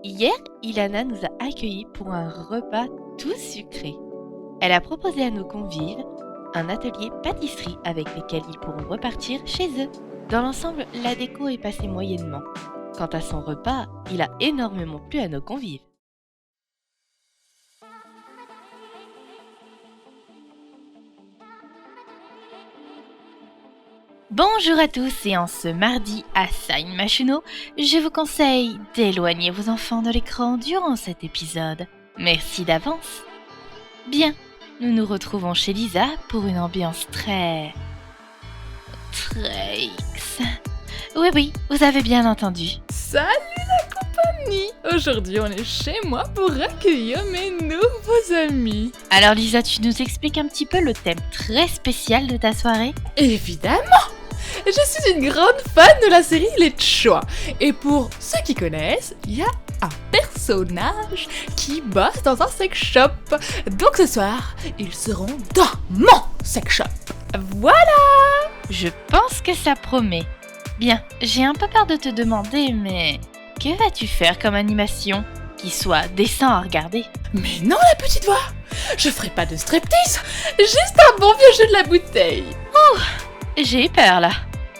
Hier, Ilana nous a accueillis pour un repas tout sucré. Elle a proposé à nos convives un atelier pâtisserie avec lesquels ils pourront repartir chez eux. Dans l'ensemble, la déco est passée moyennement. Quant à son repas, il a énormément plu à nos convives. Bonjour à tous et en ce mardi à Sain Machuno, je vous conseille d'éloigner vos enfants de l'écran durant cet épisode. Merci d'avance. Bien, nous nous retrouvons chez Lisa pour une ambiance très X. Oui, vous avez bien entendu. Salut la compagnie! Aujourd'hui, on est chez moi pour accueillir mes nouveaux amis. Alors Lisa, tu nous expliques un petit peu le thème très spécial de ta soirée ? Évidemment! Je suis une grande fan de la série Les Choi. Et pour ceux qui connaissent, il y a un personnage qui bosse dans un sex shop. Donc ce soir, ils seront dans mon sex shop. Voilà! Je pense que ça promet. Bien, j'ai un peu peur de te demander, mais que vas-tu faire comme animation qui soit décent à regarder ? Mais non, la petite voix! Je ferai pas de striptease, juste un bon vieux jeu de la bouteille. J'ai eu peur là.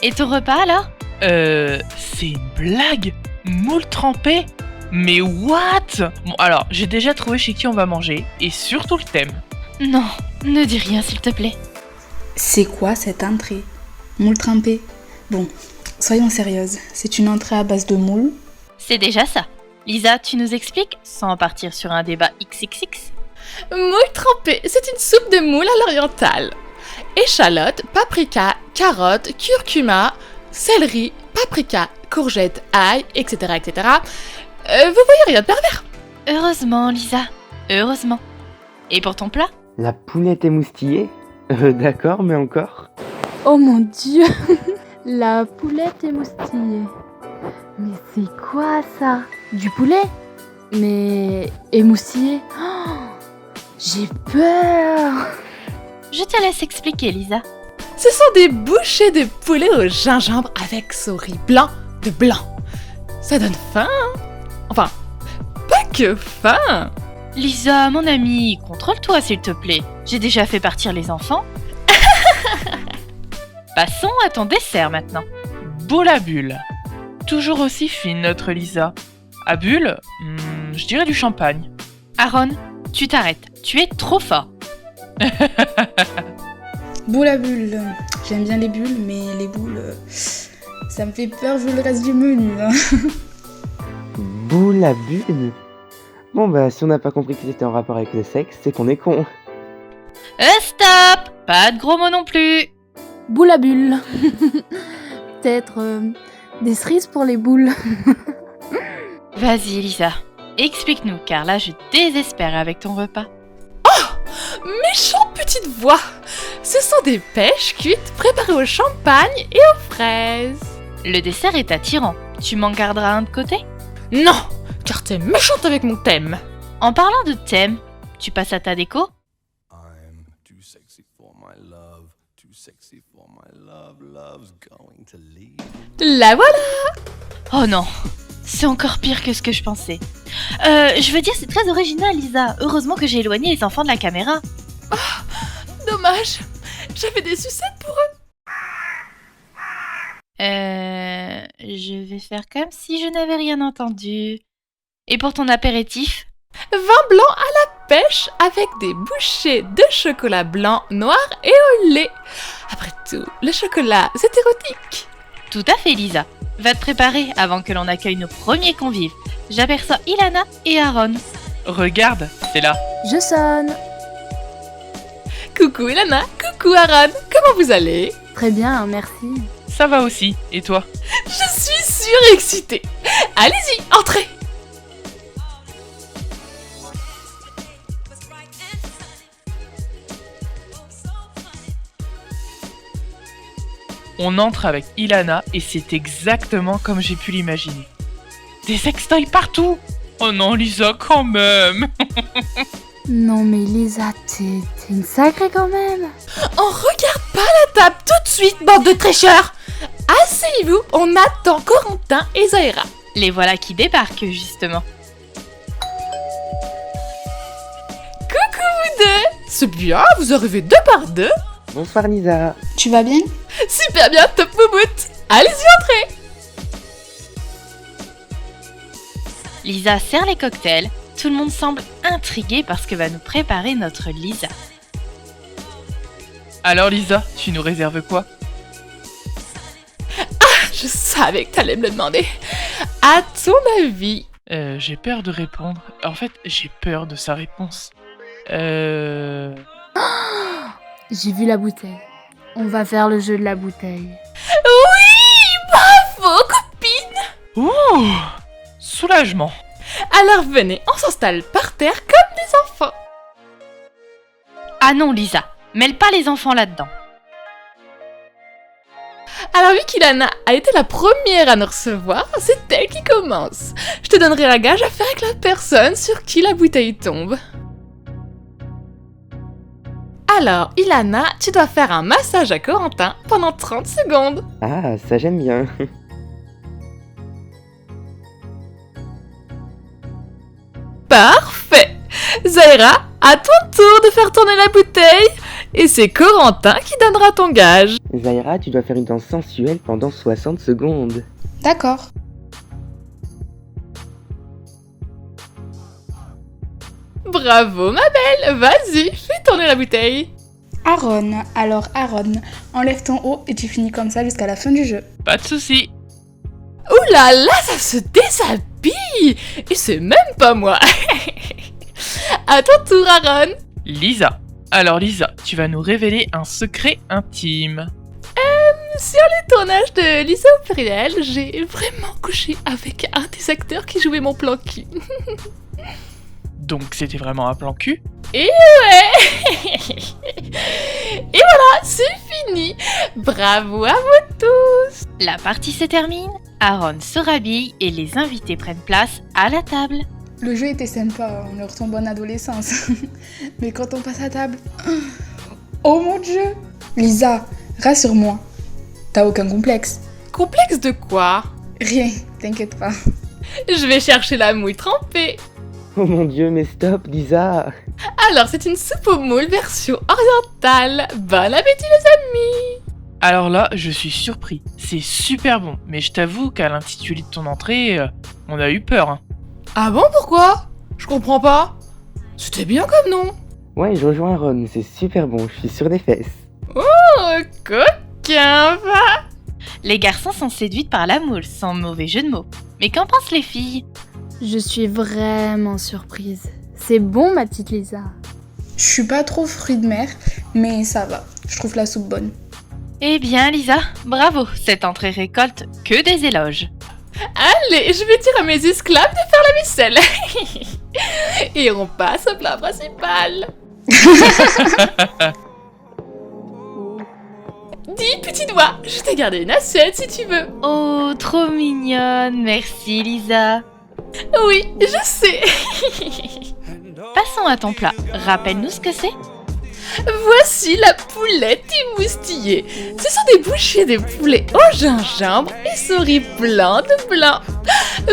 Et ton repas alors ? C'est une blague ? Moule trempé ? Mais what ? Bon alors, j'ai déjà trouvé chez qui on va manger, et surtout le thème. Non, ne dis rien s'il te plaît. C'est quoi cette entrée ? Moule trempé ? Bon, soyons sérieuses, c'est une entrée à base de moule ? C'est déjà ça. Lisa, tu nous expliques sans partir sur un débat XXX ? Moule trempé, c'est une soupe de moule à l'orientale. Échalotes, paprika, carottes, curcuma, céleri, paprika, courgettes, ail, etc. Vous voyez rien de pervers ? Heureusement, Lisa. Heureusement. Et pour ton plat ? La poulette émoustillée ? D'accord, mais encore ? Oh mon Dieu, la poulette émoustillée. Mais c'est quoi ça ? Du poulet ? Mais émoustillé ? Oh, j'ai peur. Je te laisse expliquer, Lisa. Ce sont des bouchées de poulet au gingembre avec ce riz blanc de blanc. Ça donne faim, hein ? Enfin, pas que faim. Lisa, mon amie, contrôle-toi s'il te plaît. J'ai déjà fait partir les enfants. Passons à ton dessert maintenant. Boule à bulle. Toujours aussi fine notre Lisa. À bulle, je dirais du champagne. Aaron, tu t'arrêtes. Tu es trop fort. Boule à bulle. J'aime bien les bulles, mais les boules, ça me fait peur vu le reste du menu. Hein. Boule à bulle ? Bon bah si on n'a pas compris que c'était en rapport avec le sexe, c'est qu'on est con. Stop ! Pas de gros mots non plus. Boule à bulle. Peut-être des cerises pour les boules. Vas-y Lisa, explique-nous car là je désespère avec ton repas. Méchante petite voix. Ce sont des pêches cuites préparées au champagne et aux fraises. Le dessert est attirant. Tu m'en garderas un de côté ? Non, car t'es méchante avec mon thème. En parlant de thème, tu passes à ta déco ? I'm too sexy for my love, too sexy for my love, love's going to leave. La voilà. Oh non, c'est encore pire que ce que je pensais. Je veux dire, c'est très original, Lisa. Heureusement que j'ai éloigné les enfants de la caméra. Dommage, j'avais des sucettes pour eux. Je vais faire comme si je n'avais rien entendu. Et pour ton apéritif ? Vin blanc à la pêche avec des bouchées de chocolat blanc, noir et au lait. Après tout, le chocolat, c'est érotique. Tout à fait, Lisa. Va te préparer avant que l'on accueille nos premiers convives. J'aperçois Ilana et Aaron. Regarde, c'est là. Je sonne. Coucou Elana, coucou Aaron, comment vous allez ? Très bien, merci. Ça va aussi, et toi ? Je suis surexcitée. Allez-y, entrez. On entre avec Ilana et c'est exactement comme j'ai pu l'imaginer. Des sextoys partout ! Oh non Lisa, quand même. Non mais Lisa, t'es une sacrée quand même. On regarde pas la table tout de suite, bande de tricheurs. Asseyez-vous, on attend Corentin et Zahira. Les voilà qui débarquent, justement. C'est bien, vous arrivez 2 par 2. Bonsoir Lisa. Tu vas bien? Super bien, top moumoute. Allez-y, entrez. Lisa sert les cocktails. Tout le monde semble intrigué par ce que va nous préparer notre Lisa. Alors Lisa, tu nous réserves quoi? Je savais que t'allais me le demander. À ton avis, J'ai peur de répondre. En fait, j'ai peur de sa réponse. J'ai vu la bouteille. On va faire le jeu de la bouteille. oui, bravo copine. Ouh, soulagement. Alors venez, on s'installe par terre comme des enfants. Ah non, Lisa, mêle pas les enfants là-dedans. Alors vu qu'Ilana a été la première à nous recevoir, c'est elle qui commence. Je te donnerai un gage à faire avec la personne sur qui la bouteille tombe. Alors, Ilana, tu dois faire un massage à Corentin pendant 30 secondes. Ah, ça j'aime bien. Parfait. Zaira, à ton tour de faire tourner la bouteille. Et c'est Corentin qui donnera ton gage. Zaira, tu dois faire une danse sensuelle pendant 60 secondes. D'accord. Bravo ma belle, vas-y, fais tourner la bouteille. Aaron, alors Aaron, enlève ton haut et tu finis comme ça jusqu'à la fin du jeu. Pas de soucis. Ouh là là, ça se déshabille. Et c'est même pas moi. À ton tour Aaron. Lisa. Alors Lisa, tu vas nous révéler un secret intime. Sur les tournages de Lisa au pluriel, j'ai vraiment couché avec un des acteurs qui jouait mon plan cul. Donc c'était vraiment un plan cul? Et ouais. Et voilà, c'est fini. Bravo à vous tous. La partie se termine, Aaron se rhabille et les invités prennent place à la table. Le jeu était sympa, on retombe en adolescence. Mais quand on passe à table... Oh mon Dieu! Lisa, rassure-moi. T'as aucun complexe? Complexe de quoi? Rien, t'inquiète pas. Je vais chercher la mouille trempée. Oh mon dieu, mais stop Lisa. Alors, c'est une soupe aux moules version orientale. Bon appétit les amis. Alors là, je suis surpris. C'est super bon, mais je t'avoue qu'à l'intitulé de ton entrée, on a eu peur. Hein. Ah bon, pourquoi? Je comprends pas. C'était bien comme nom. Ouais, je rejoins Aaron, c'est super bon, je suis sur des fesses. Oh, coquin, va. Les garçons sont séduits par la moule, sans mauvais jeu de mots. Mais qu'en pensent les filles? Je suis vraiment surprise. C'est bon, ma petite Lisa. Je suis pas trop fruit de mer, mais ça va. Je trouve la soupe bonne. Eh bien Lisa, bravo, cette entrée récolte que des éloges. Allez, je vais dire à mes esclaves de faire la vaisselle. Et on passe au plat principal. Dis, petit doigt, je t'ai gardé une assiette si tu veux. Oh, trop mignonne, merci Lisa. Oui, je sais. Passons à ton plat, rappelle-nous ce que c'est. Voici la poulette émoustillée. Ce sont des bouchées de poulet au gingembre et ce riz blanc de blanc.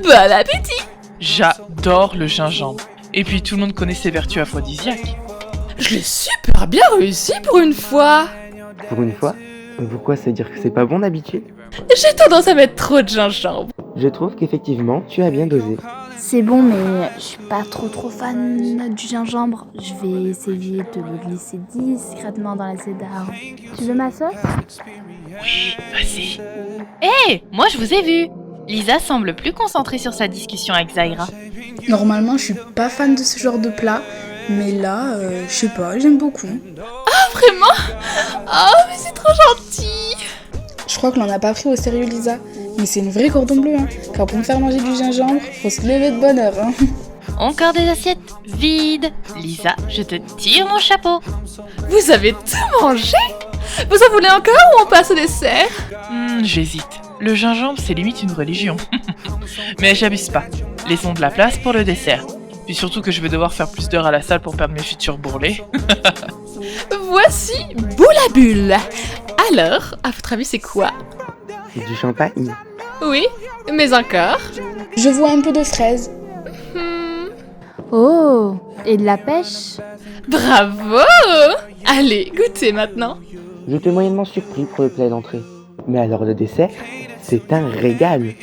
Bon appétit. J'adore le gingembre. Et puis tout le monde connaît ses vertus aphrodisiaques. Je l'ai super bien réussi pour une fois. Pour une fois? Pourquoi ça veut dire que c'est pas bon d'habitude? J'ai tendance à mettre trop de gingembre. Je trouve qu'effectivement, tu as bien dosé. C'est bon, mais je suis pas trop fan du gingembre. Je vais essayer de le glisser discrètement dans l'assiette d'Aaron. Tu veux ma sauce? Oui, vas-y. Hé, moi je vous ai vu. Lisa semble plus concentrée sur sa discussion avec Zaira. Normalement, je suis pas fan de ce genre de plat, mais là, je sais pas, j'aime beaucoup. Ah, vraiment? Oh, mais c'est trop gentil. Je crois que l'on n'a pas pris au sérieux Lisa, mais c'est une vraie cordon bleu, hein. Car pour me faire manger du gingembre, faut se lever de bonne heure, hein. Encore des assiettes vides. Lisa, je te tire mon chapeau. Vous avez tout mangé? Vous en voulez encore ou on passe au dessert? J'hésite. Le gingembre, c'est limite une religion. Mais j'abuse pas. Laissons de la place pour le dessert. Puis surtout que je vais devoir faire plus d'heures à la salle pour perdre mes futurs bourrelets. Voici Boule à Bulle. Alors, à votre avis, c'est quoi? C'est du champagne. Oui, mais encore? Je vois un peu de fraise. Oh, et de la pêche? Bravo! Allez, goûtez maintenant. J'étais moyennement surpris pour le plat d'entrée. Mais alors le dessert, c'est un régal.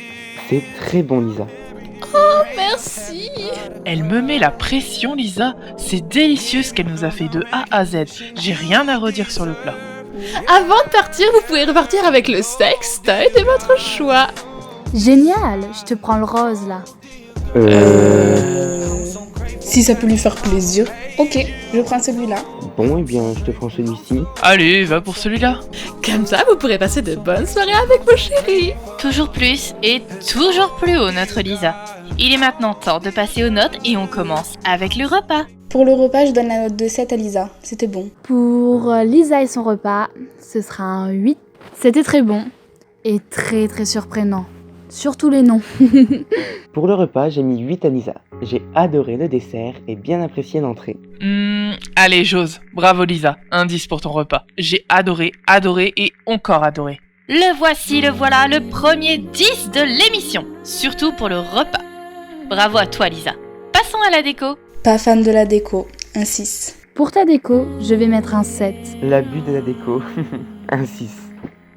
C'est très bon, Lisa. Merci. Elle me met la pression, Lisa. C'est délicieux ce qu'elle nous a fait de A à Z. J'ai rien à redire sur le plat. Avant de partir, vous pouvez repartir avec le sextoy de votre choix. Génial, je te prends le rose là. Si ça peut lui faire plaisir, ok, je prends celui-là. Bon, eh bien, je te prends celui-ci. Allez, va pour celui-là. Comme ça, vous pourrez passer de bonnes soirées avec vos chéris. Toujours plus et toujours plus haut, notre Lisa. Il est maintenant temps de passer aux notes et on commence avec le repas. Pour le repas, je donne la note de 7 à Lisa. C'était bon. Pour Lisa et son repas, ce sera un 8. C'était très bon et très très surprenant. Surtout les noms. Pour le repas, j'ai mis 8 à Lisa. J'ai adoré le dessert et bien apprécié l'entrée. Allez, j'ose. Bravo, Lisa. Un 10 pour ton repas. J'ai adoré et encore adoré. Le voici, le voilà, le premier 10 de l'émission. Surtout pour le repas. Bravo à toi, Lisa. Passons à la déco. Pas fan de la déco, un 6. Pour ta déco, je vais mettre un 7. L'abus de la déco, un 6.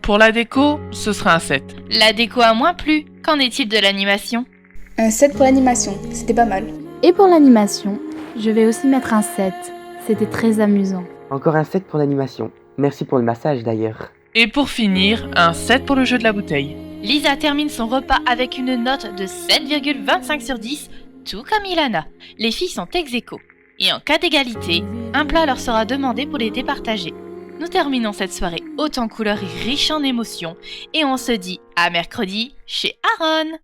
Pour la déco, ce sera un 7. La déco a moins plu. Qu'en est-il de l'animation? Un 7 pour l'animation, c'était pas mal. Et pour l'animation, je vais aussi mettre un 7. C'était très amusant. Encore un 7 pour l'animation. Merci pour le massage d'ailleurs. Et pour finir, un 7 pour le jeu de la bouteille. Lisa termine son repas avec une note de 7,25 sur 10, tout comme Ilana. Les filles sont ex-aequo. Et en cas d'égalité, un plat leur sera demandé pour les départager. Nous terminons cette soirée haute en couleurs et riche en émotions. Et on se dit à mercredi chez Aaron.